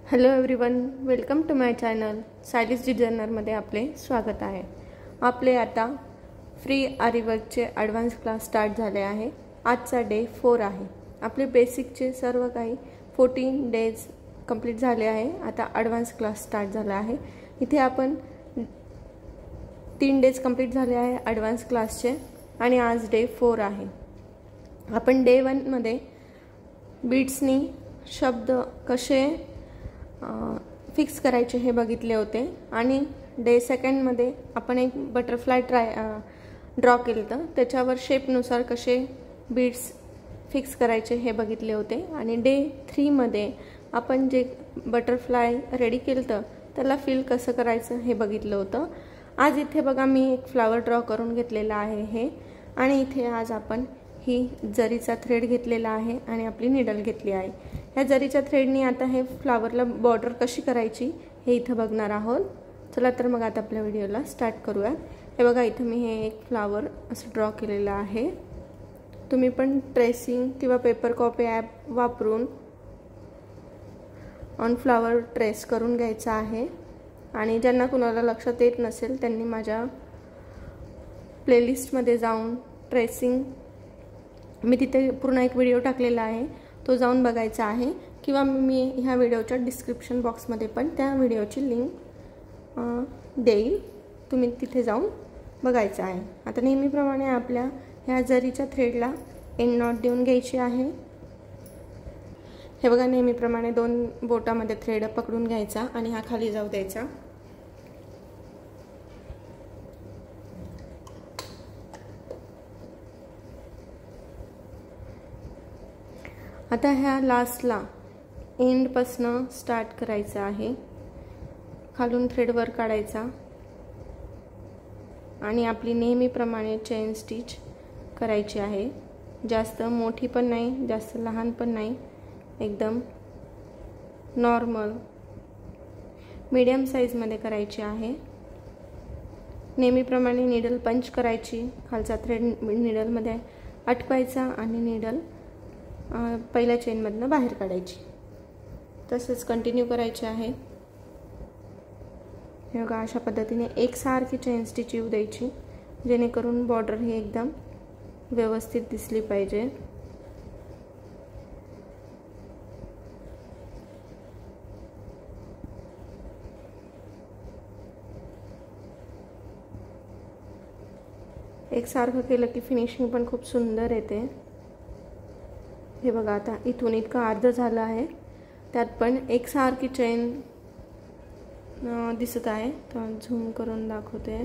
Hello everyone, welcome to my channel stylish डिझायनरमध्ये आपले स्वागत आहे। आपले आता फ्री आरीवर्कचे ॲडव्हान्स क्लास स्टार्ट झाले आहे। आजचा डे 4 आहे। आपले बेसिकचे सर्व काही 14 डेज कंप्लीट झाले आहे। आता ॲडव्हान्स क्लास स्टार्ट झाला आहे। इथे आपण 3 डेज कंप्लीट झाले आहे ॲडव्हान्स क्लासचे आणि आज डे 4 आहे। आपण डे 1 मध्ये बीट्सनी शब्द कसे फिक्स करायचे हे बघितले होते आणि डे सेकंड मध्ये आपण एक बटरफ्लाय ड्रॉ केलं होतं। त्याच्यावर शेपनुसार कसे बीट्स फिक्स करायचे हे बघितले होते आणि डे 3 मध्ये आपण जे बटरफ्लाय रेडी केलं होतं त्याला फिल कसं करायचं हे बघितलं होतं। आज इथे बघा मी एक फ्लावर ड्रॉ करून घेतलेला आहे हे, आणि इथे आज आपण ही जरीचा थ्रेड घेतलेला आहे आणि आपली नीडल घेतली आहे। या जरीच्या थ्रेडनी आता हे फ्लावरला बॉर्डर कशी करायची हे इथं बघणार आहोत। चला तर मग आता आपल्या व्हिडिओला स्टार्ट करूया। हे बघा इथं मी हे एक फ्लावर असं ड्रॉ केलेलं आहे। तुम्ही पण ट्रेसिंग किंवा पेपर कॉपी ॲप वापरून ऑन फ्लावर ट्रेस करून घ्यायचा आहे। आणि ज्यांना कुणाला लक्षात येत नसेल त्यांनी माझ्या प्लेलिस्टमध्ये जाऊन ट्रेसिंग मी तिथे पूर्ण एक व्हिडिओ टाकलेला आहे, तो जाऊन बघायचा आहे, किंवा मी ह्या व्हिडिओच्या डिस्क्रिप्शन बॉक्समध्ये पण त्या व्हिडिओची लिंक देईल, तुम्ही तिथे जाऊन बघायचं आहे। आता नेहमीप्रमाणे आपल्या ह्या जरीच्या थ्रेडला एंड नॉट देऊन घ्यायची आहे। हे बघा नेहमीप्रमाणे 2 बोटामध्ये थ्रेड पकडून घ्यायचा आणि हा खाली जाऊ द्यायचा। आता ह्या लास्टला एंड पासून स्टार्ट करायचं आहे। खालून थ्रेड वर काढायचा आणि आपली नेहमीप्रमाणे चेन स्टिच करायची आहे। जास्त मोठी पण नाही, जास्त लहान पण नाही, एकदम नॉर्मल मीडियम साइज मध्ये करायची आहे। नेहमीप्रमाणे नीडल पंच करायची, खालचा थ्रेड नीडल मध्ये अटकवायचा आणि नीडल पहिल्या चेन मधनं बाहेर काढायची। तसंच कंटिन्यू करायचे आहे। हे बघा अशा पद्धतीने एकसारखी चेन स्टिच येऊ द्यायची, जेणेकरून बॉर्डर ही एकदम व्यवस्थित दिसली पाहिजे। एकसारखं केलं की फिनिशिंग पण खूप सुंदर येते। हे बघा आता इथून इतका अर्ध झाला आहे, त्यात पण एकसारखी चेन दिसत आहे, तर झूम करून दाखवते।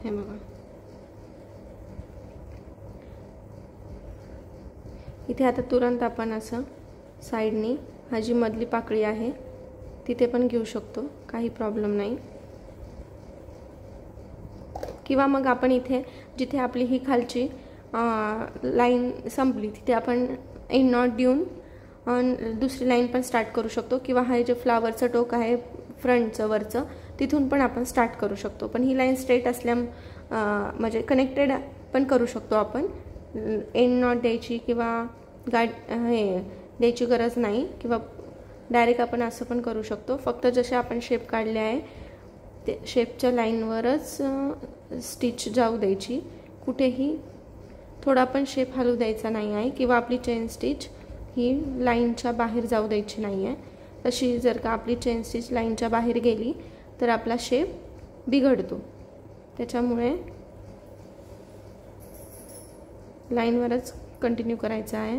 हे बघा इथे आता तुरंत आपण असं साइडनी हा जी मधली पाकळी आहे तिथे पण घेऊ शकतो, काही प्रॉब्लेम नाही। किंवा मग आपण इथे जिथे आपली ही खालची लाइन संपली तिथे आपण एंड नॉट देऊन दुसरी लाइन पण स्टार्ट करू शकतो, किंवा हा जे फ्लावरचं टोक आहे फ्रंटचं वरचं तिथून पण आपण स्टार्ट करू शकतो। पण ही लाइन स्ट्रेट असल्या म्हणजे कनेक्टेड पण करू शकतो आपण। एंड नॉट द्यायची किंवा हे द्यायची गरज नाही, किंवा डायरेक्ट आपण असं पण करू शकतो। फक्त जसे आपण शेप काढले आहे ते शेपच्या लाईनवरच स्टिच जाऊ द्यायची, कुठेही थोडा पण शेप हलू द्यायचा नाही आहे, किंवा आपली चेन स्टिच ही लाईनच्या बाहेर जाऊ द्यायची नाही आहे। तशी जर का आपली चेन स्टिच लाईनच्या बाहेर गेली तर आपला शेप बिघडतो, त्याच्यामुळे लाईनवरच कंटिन्यू करायचं आहे।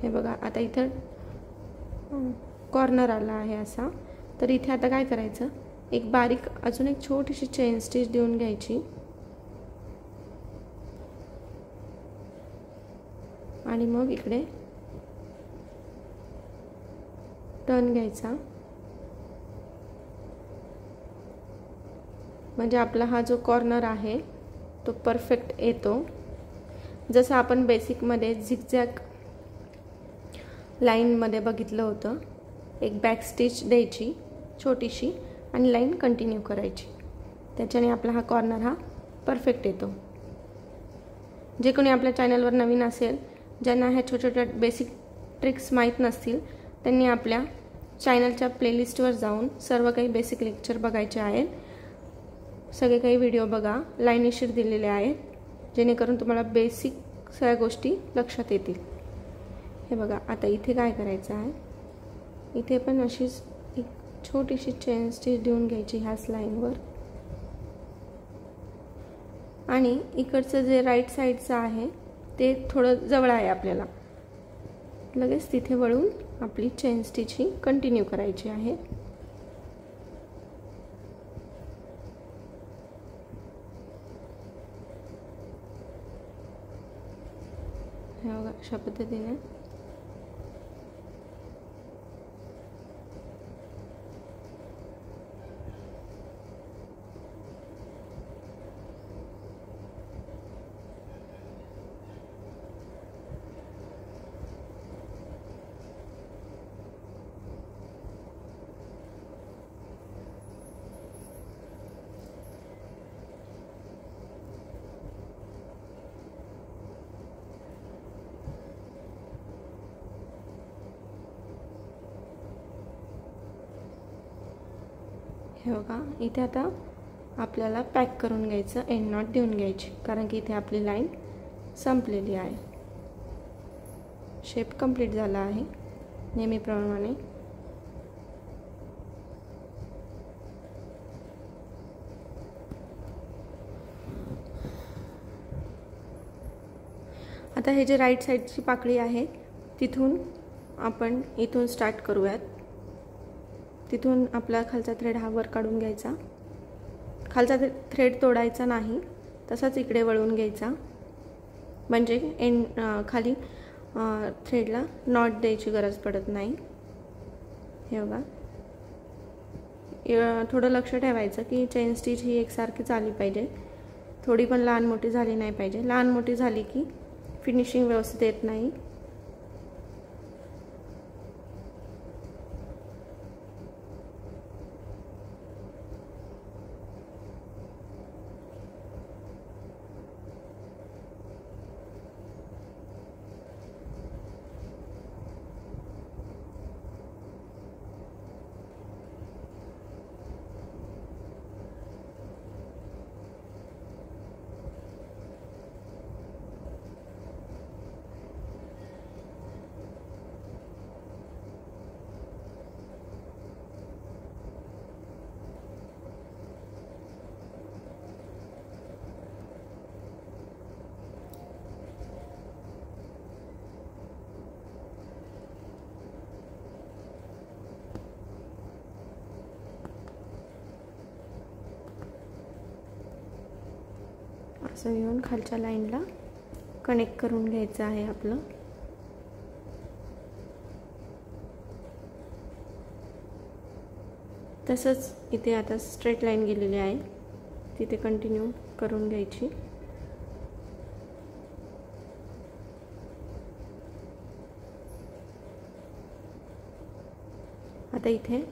हे बघा आता इथं कॉर्नर आला आहे असा, तर इथे आता काय करायचं, एक बारीक अजून एक छोटीशी चेन स्टिच देऊन घ्यायची आणि मग इकडे टर्न घ्यायचा, म्हणजे आपला हा जो कॉर्नर आहे तो परफेक्ट येतो। जसं आपण बेसिकमध्ये झिगझॅग लाईनमध्ये बघितलं होतं, एक बॅक स्टिच द्यायची छोटीशी आणि लाईन कंटिन्यू करायची, त्याच्याने आपला हा कॉर्नर हा परफेक्ट येतो. जे कोणी आपल्या चॅनलवर नवीन असेल, ज्यांना ह्या छोट्या छोट्या बेसिक ट्रिक्स माहीत नसतील, त्यांनी आपल्या चॅनलच्या प्लेलिस्टवर जाऊन सर्व काही बेसिक लेक्चर बघायचे आहेत. सगळे काही व्हिडिओ बघा, लाईनीशीर दिलेले आहेत, जेणेकरून तुम्हाला बेसिक सगळ्या गोष्टी लक्षात येतील. हे बघा, आता इथे काय करायचं आहे, इथे पण अशीच एक छोटीशी चेन स्टिच देऊन घ्यायची ह्याच लाईनवर. आणि इकडचं जे राईट साईडचं आहे ते थोडं जवळ आहे आपल्याला, लगेच तिथे वळून आपली चेन स्टिच ही कंटिन्यू करायची आहे. हे बघा, अशा पद्धतीने हे बघा, इथे आता आपल्याला पॅक करून घ्यायचं, एंड नॉट देऊन घ्यायची, कारण की इथे आपली लाईन संपलेली आहे. शेप कंप्लीट झाला आहे नेहमीप्रमाणे. आता हे जे राईट साईडची पाकळी आहे तिथून आपण इथून स्टार्ट करूयात. तिथून आपला खालचा थ्रेड हा वर काढून घ्यायचा, खालचा थ्रेड तोडायचा नाही, तसाच इकडे वळवून घ्यायचा, म्हणजे खाली थ्रेडला नॉट द्यायची गरज पडत नाही. हे बघा, थोडं लक्ष ठेवायचं की चेन स्टिच ही एकसारखीच आली पाहिजे, थोडी पण लहान मोठी झाली नाही पाहिजे. लहान मोठी झाली की फिनिशिंग व्यवस्थित येत नाही. असं घेऊन खालच्या लाईनला कनेक्ट करून घ्यायचं आहे आपलं. तसंच इथे आता स्ट्रेट लाईन गेलेली आहे, तिथे कंटिन्यू करून घ्यायची. आता इथे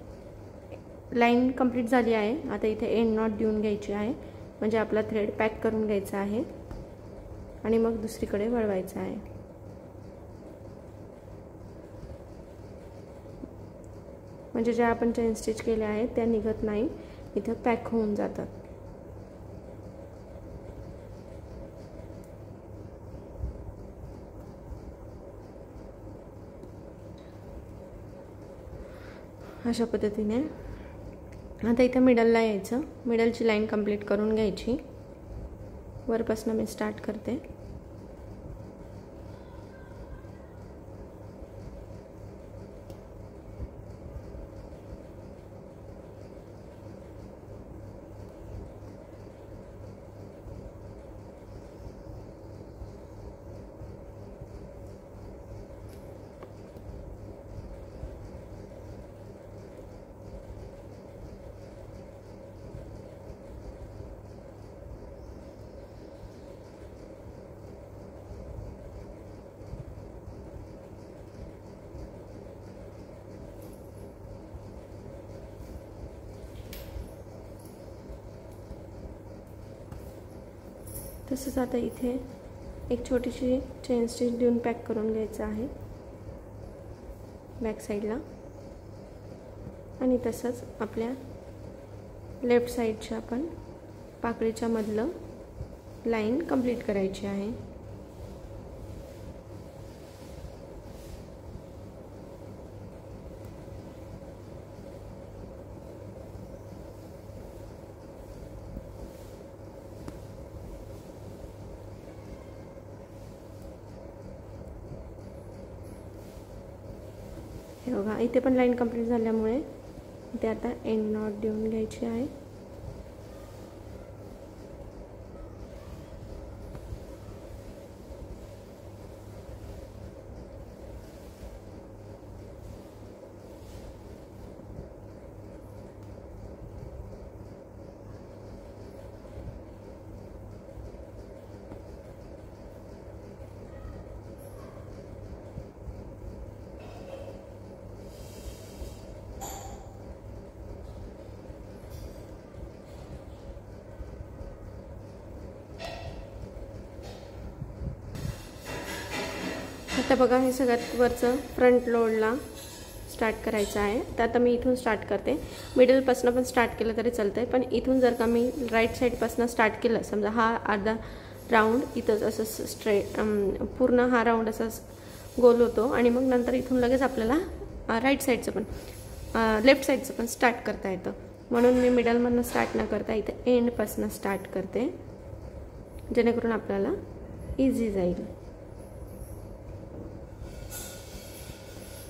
लाईन कंप्लीट झाली आहे. आता इथे एंड नॉट देऊन घ्यायची आहे, म्हणजे आपला थ्रेड पॅक करून घ्यायचा आहे आणि मग दुसरीकडे वळवायचा आहे. म्हणजे ज्या आपण चेन स्टिच केल्या आहेत त्या निघत नाही, इथे पॅक होऊन जातात. अशा पद्धतीने आता इथे मिडलला यायचं, मिडलची लाईन कंप्लीट करून घ्यायची. वरपासून मी स्टार्ट करते. तसंच आता इथे एक छोटीशी चेन स्टिच देऊन पॅक करून घ्यायचं आहे बॅक साईडला, आणि तसंच आपल्या लेफ्ट साईडच्या पण पाकळीच्या मधलं लाईन कंप्लीट करायची आहे. हे बघा इथे पण लाईन कंप्लीट झाल्यामुळे इथे आता एंड नॉट देऊन घ्यायची आहे. आता बघा हे सगळ्यात वरचं फ्रंट लोडला स्टार्ट करायचं आहे. तर आता मी इथून स्टार्ट करते. मिडलपासून पण स्टार्ट केलं तरी चालतंय, पण इथून जर का मी राईट साईडपासून स्टार्ट केलं, समजा हा अर्धा राऊंड इथंच असं स्ट्रेट पूर्ण हा राऊंड असा गोल होतो आणि मग नंतर इथून लगेच आपल्याला राईट साईडचं पण लेफ्ट साईडचं पण स्टार्ट करता येतं. म्हणून मी मिडलमधनं स्टार्ट न करता इथे एंडपासून स्टार्ट करते, जेणेकरून आपल्याला इझी जाईल.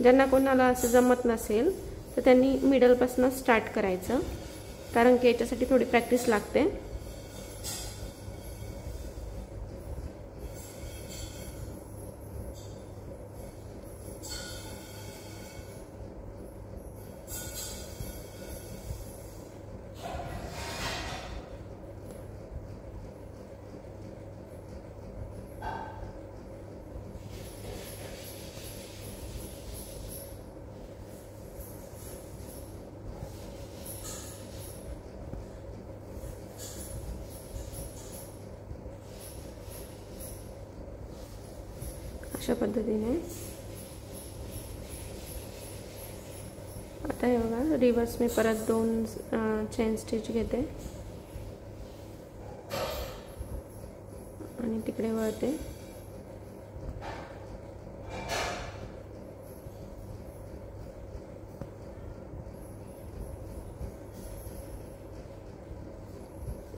ज्यांना कोणाला असं जमत नसेल तर त्यांनी मिडलपासून स्टार्ट करायचं, कारण की याच्यासाठी थोडी प्रॅक्टिस लागते. अशा पद्धतीने आता हे बघा रिवर्स मी परत 2 चेन स्टिच घेते आणि तिकडे वळते.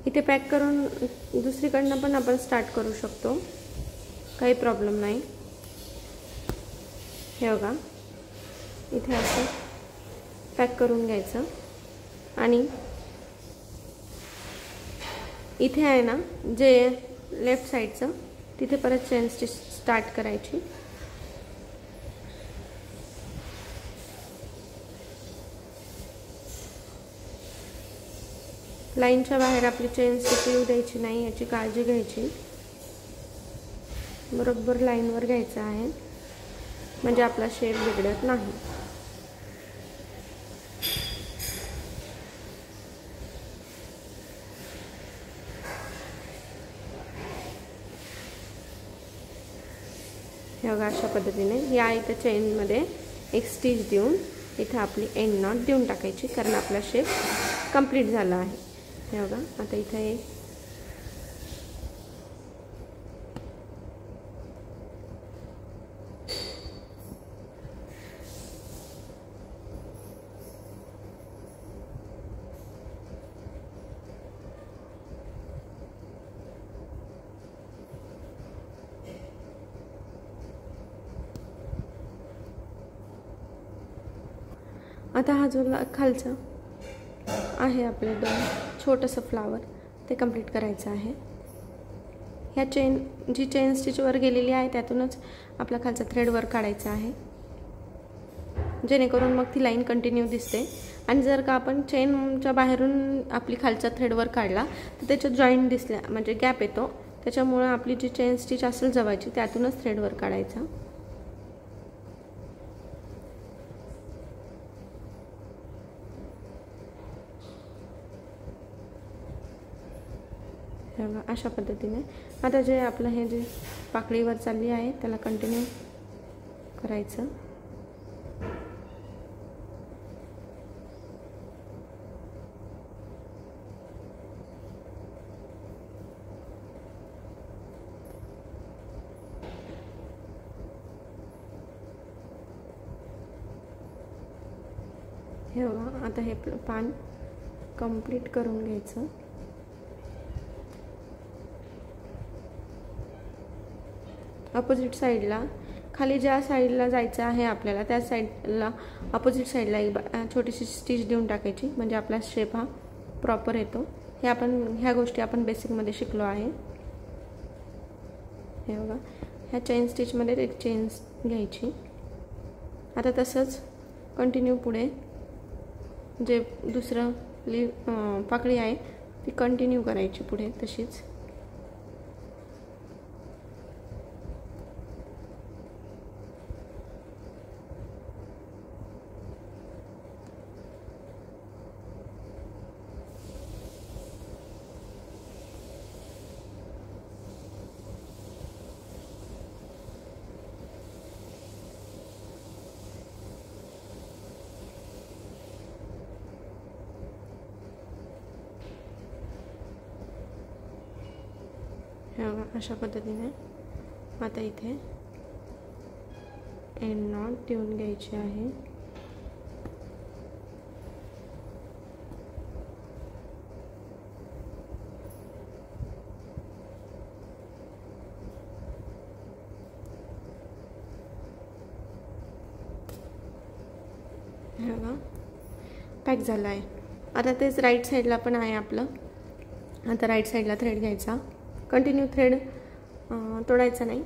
इथे पॅक करून दुसरीकडनं पण आपण स्टार्ट करू शकतो, काही प्रॉब्लेम नाही. हे बघा इथे असं पॅक करून घ्यायचं आणि इथे आहे ना जे लेफ्ट साईडचं तिथे परत चेन स्टिच स्टार्ट करायची. लाईनच्या बाहेर आपली चेन स्टिच येऊ द्यायची नाही, याची काळजी घ्यायची. बरोबर लाईनवर घ्यायचं आहे, म्हणजे आपला शेप बिघडत नाही. हे बघा अशा पद्धतीने या इथे चेनमध्ये एक स्टिच देऊन इथे आपली एंड नॉट देऊन टाकायची, कारण आपला शेप कंप्लीट झाला आहे. हे बघा आता इथे आता हा जो खालचा आहे आपले 2 छोटंसं फ्लावर ते कंप्लीट करायचं आहे. ह्या जी चेन स्टिचवर गेलेली आहे त्यातूनच आपला खालचा थ्रेडवर काढायचा आहे, जेणेकरून मग ती लाईन कंटिन्यू दिसते. आणि जर का आपण चेनच्या बाहेरून आपली खालचा थ्रेडवर काढला तर त्याच्यात जॉईंट दिसल्या म्हणजे गॅप येतो, त्याच्यामुळे आपली जी चेन स्टिच असेल जवळची त्यातूनच थ्रेडवर काढायचा. हे बघा अशा पद्धतीने आता जे आपलं हे जे पाकळीवर चालली आहे त्याला कंटिन्यू करायचं. हे बघा आता हे पान कंप्लीट करून घ्यायचं. अपोजिट साईडला खाली ज्या साईडला जायचं आहे आपल्याला त्या साईडला अपोजिट साईडला एक छोटीशी स्टिच देऊन टाकायची, म्हणजे आपला शेप हा प्रॉपर येतो. ह्या गोष्टी आपण बेसिकमध्ये शिकलो आहे. हे बघा ह्या चेन स्टिचमध्ये एक चेन घ्यायची. आता तसंच कंटिन्यू पुढे जे दुसरं पाकळी आहे ती कंटिन्यू करायची पुढे तशीच. अशा पद्धतीने आता इथे एंड नॉट देऊन घ्यायची आहे. हे बघा पॅक झालं आहे. आता तेच राईट साईडला पण आहे आपलं. आता राईट साईडला थ्रेड घ्यायचा. कंटिन्यू थ्रेड तोडायचा नाही.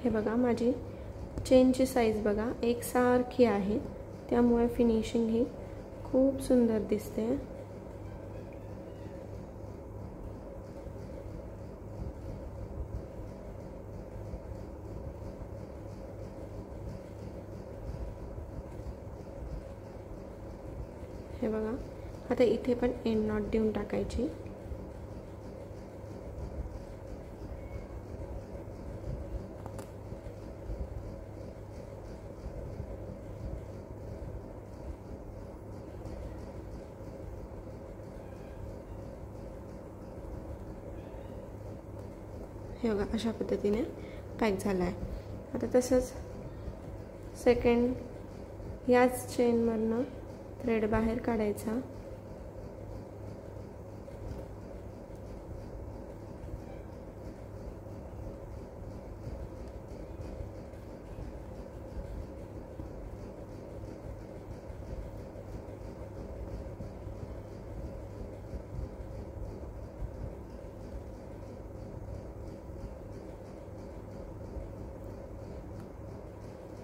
हे बघा माझी चेनची साईज बघा एकसारखी आहे, त्यामुळे फिनिशिंग ही खूप सुंदर दिसते. हे बघा आता इथे पण एंड नॉट देऊन टाकायची. हे बघा अशा पद्धतीने पॅक झाला आहे. आता तसंच सेकंड याच चेनमधनं थ्रेड बाहेर काढायचा.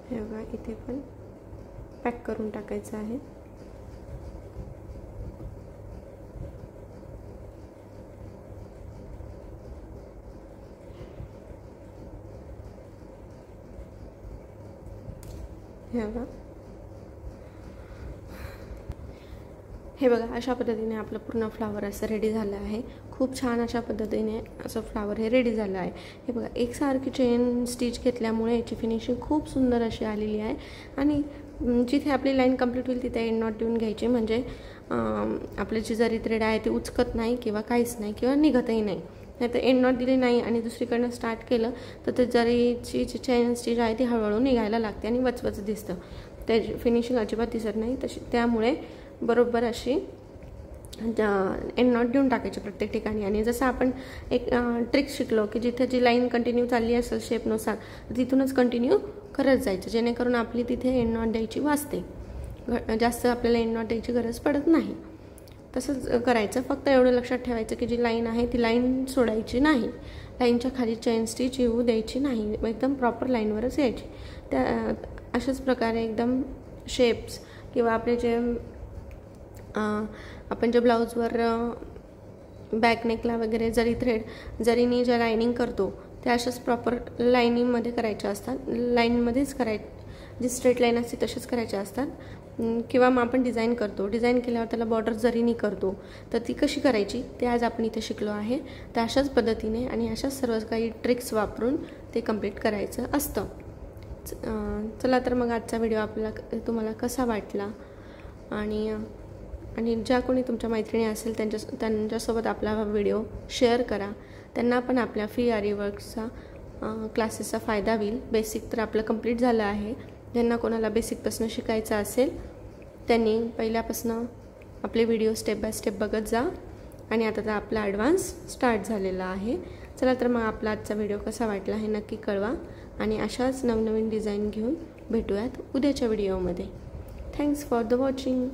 हे बघा इथे पण पॅक करून टाकायचं आहे. हे बघा अशा पद्धतीने आपलं पूर्ण फ्लावर असं रेडी झालं आहे. खूप छान अशा पद्धतीने असं फ्लावर हे रेडी झालं आहे. हे बघा एकसारखी चेन स्टिच घेतल्यामुळे याची फिनिशिंग खूप सुंदर अशी आलेली आहे. आणि जिथे आपली लाईन कंप्लीट होईल तिथे एंड नॉट देऊन घ्यायची, म्हणजे आपली जी जरी थ्रेड आहे ती उचकत नाही किंवा काहीच नाही किंवा निघतही नाही. नाही तर एंड नॉट दिली नाही आणि दुसरीकडनं स्टार्ट केलं तर ते जरीची जी चेन स्टिच आहे ती हळूहळू निघायला लागते आणि वचवच दिसतं. त्याची फिनिशिंग अजिबात दिसत नाही. त्यामुळे बरोबर अशी एंड नॉट देऊन टाकायची प्रत्येक ठिकाणी. आणि जसं आपण एक ट्रिक शिकलो की जिथे जी लाईन कंटिन्यू चालली असेल शेपनुसार तिथूनच कंटिन्यू करत जायचं, जेणेकरून आपली तिथे एंड नॉट द्यायची वाचते. जास्त आपल्याला एंड नॉट द्यायची गरज पडत नाही. तसंच करायचं. फक्त एवढं लक्षात ठेवायचं की जी लाईन आहे ती लाईन सोडायची नाही, लाईनच्या खाली चेन स्टिच येऊ द्यायची नाही, एकदम प्रॉपर लाईनवरच यायची. त्या अशाच प्रकारे एकदम शेप्स किंवा आपले जे आपण जे ब्लाऊजवर बॅक नेकला वगैरे जरीने ज्या लायनिंग करतो त्या अशाच प्रॉपर लाईनिंगमध्ये करायच्या असतात, लाईनमध्येच जे स्ट्रेट लाईन असते तसेच करायच्या असतात. किंवा मग आपण डिझाईन करतो, डिझाईन केल्यावर त्याला बॉर्डर जरीनी करतो, तर ती कशी करायची ते आज आपण इथे शिकलो आहे. तर अशाच पद्धतीने आणि अशाच सर्व काही ट्रिक्स वापरून ते कंप्लीट करायचं असतं. चला तर मग आजचा व्हिडिओ तुम्हाला कसा वाटला, आणि ज्या कोणी तुमच्या मैत्रिणी असेल त्यांच्यासोबत आपला व्हिडिओ शेअर करा. त्यांना पण आपल्या फ्री आरी वर्कचा क्लासेसचा फायदा होईल. बेसिक तर आपलं कंप्लीट झालं आहे. ज्यांना कोणाला बेसिकपासून शिकायचं असेल त्यांनी पहिल्यापासून आपले व्हिडिओ स्टेप बाय स्टेप बघत जा. आणि आता तर आपला ॲडव्हान्स स्टार्ट झालेला आहे. चला तर मग आपला आजचा व्हिडिओ कसा वाटला हे नक्की कळवा, आणि अशाच नवनवीन डिझाईन घेऊन भेटूयात उद्याच्या व्हिडिओमध्ये. Thanks for the watching.